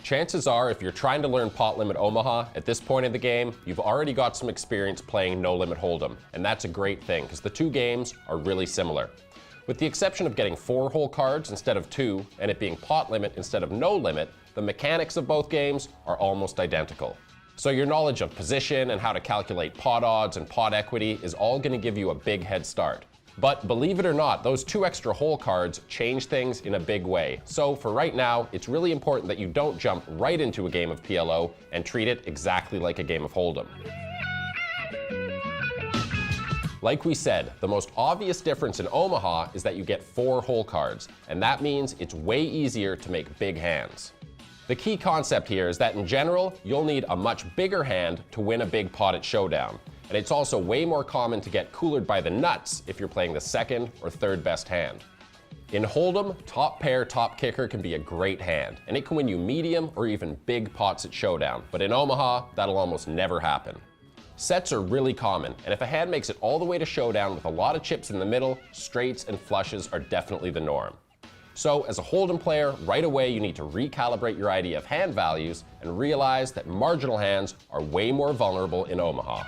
Chances are, if you're trying to learn Pot-Limit Omaha at this point in the game, you've already got some experience playing No Limit Hold'em, and that's a great thing because the two games are really similar. With the exception of getting 4 whole cards instead of 2, and it being pot limit instead of no limit, the mechanics of both games are almost identical. So your knowledge of position and how to calculate pot odds and pot equity is all going to give you a big head start. But believe it or not, those 2 extra hole cards change things in a big way. So for right now, it's really important that you don't jump right into a game of PLO and treat it exactly like a game of Hold'em. Like we said, the most obvious difference in Omaha is that you get 4 hole cards, and that means it's way easier to make big hands. The key concept here is that in general, you'll need a much bigger hand to win a big pot at Showdown. And it's also way more common to get coolered by the nuts if you're playing the second or third best hand. In Hold'em, top pair, top kicker can be a great hand, and it can win you medium or even big pots at Showdown. But in Omaha, that'll almost never happen. Sets are really common, and if a hand makes it all the way to Showdown with a lot of chips in the middle, straights and flushes are definitely the norm. So as a Hold'em player, right away you need to recalibrate your idea of hand values and realize that marginal hands are way more vulnerable in Omaha.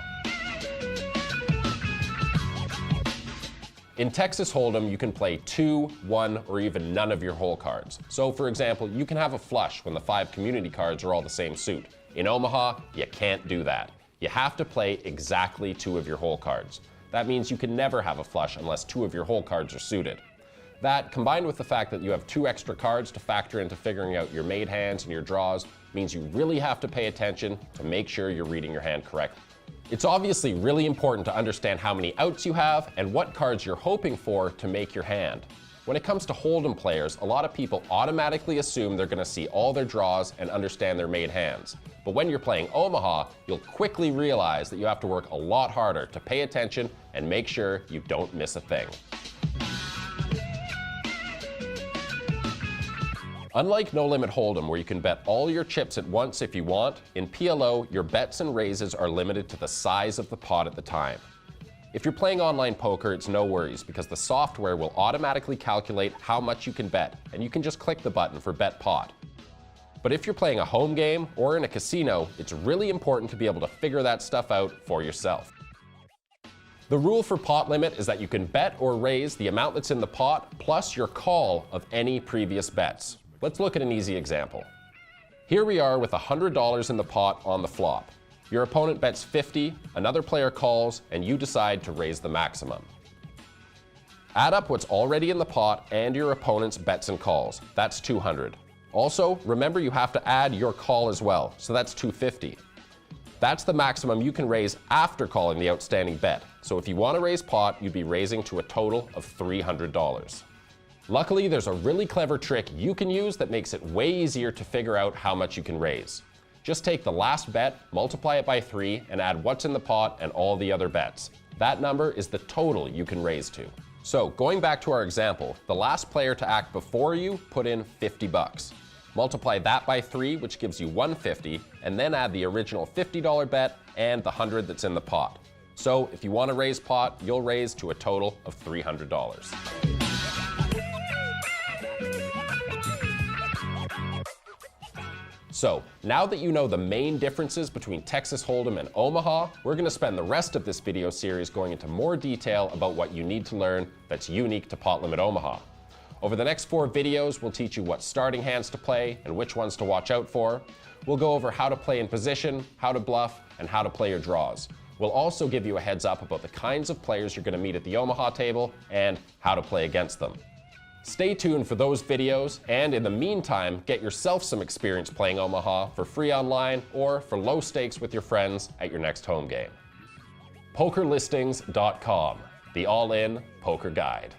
In Texas Hold'em, you can play 2, 1, or even none of your hole cards. So for example, you can have a flush when the 5 community cards are all the same suit. In Omaha, you can't do that. You have to play exactly 2 of your hole cards. That means you can never have a flush unless 2 of your hole cards are suited. That, combined with the fact that you have 2 extra cards to factor into figuring out your made hands and your draws, means you really have to pay attention to make sure you're reading your hand correctly. It's obviously really important to understand how many outs you have and what cards you're hoping for to make your hand. When it comes to Hold'em players, a lot of people automatically assume they're going to see all their draws and understand their made hands. But when you're playing Omaha, you'll quickly realize that you have to work a lot harder to pay attention and make sure you don't miss a thing. Unlike No Limit Hold'em, where you can bet all your chips at once if you want, in PLO, your bets and raises are limited to the size of the pot at the time. If you're playing online poker, it's no worries because the software will automatically calculate how much you can bet, and you can just click the button for Bet Pot. But if you're playing a home game or in a casino, it's really important to be able to figure that stuff out for yourself. The rule for pot limit is that you can bet or raise the amount that's in the pot plus your call of any previous bets. Let's look at an easy example. Here we are with $100 in the pot on the flop. Your opponent bets 50, another player calls, and you decide to raise the maximum. Add up what's already in the pot and your opponent's bets and calls. That's 200. Also, remember you have to add your call as well, so that's 250. That's the maximum you can raise after calling the outstanding bet. So if you want to raise pot, you'd be raising to a total of $300. Luckily, there's a really clever trick you can use that makes it way easier to figure out how much you can raise. Just take the last bet, multiply it by 3, and add what's in the pot and all the other bets. That number is the total you can raise to. So, going back to our example, the last player to act before you put in 50 bucks. Multiply that by 3, which gives you 150, and then add the original $50 bet and the 100 that's in the pot. So, if you want to raise pot, you'll raise to a total of $300. So, now that you know the main differences between Texas Hold'em and Omaha, we're going to spend the rest of this video series going into more detail about what you need to learn that's unique to Pot-Limit Omaha. Over the next 4 videos, we'll teach you what starting hands to play and which ones to watch out for. We'll go over how to play in position, how to bluff, and how to play your draws. We'll also give you a heads up about the kinds of players you're going to meet at the Omaha table and how to play against them. Stay tuned for those videos, and in the meantime, get yourself some experience playing Omaha for free online or for low stakes with your friends at your next home game. PokerListings.com, the all-in poker guide.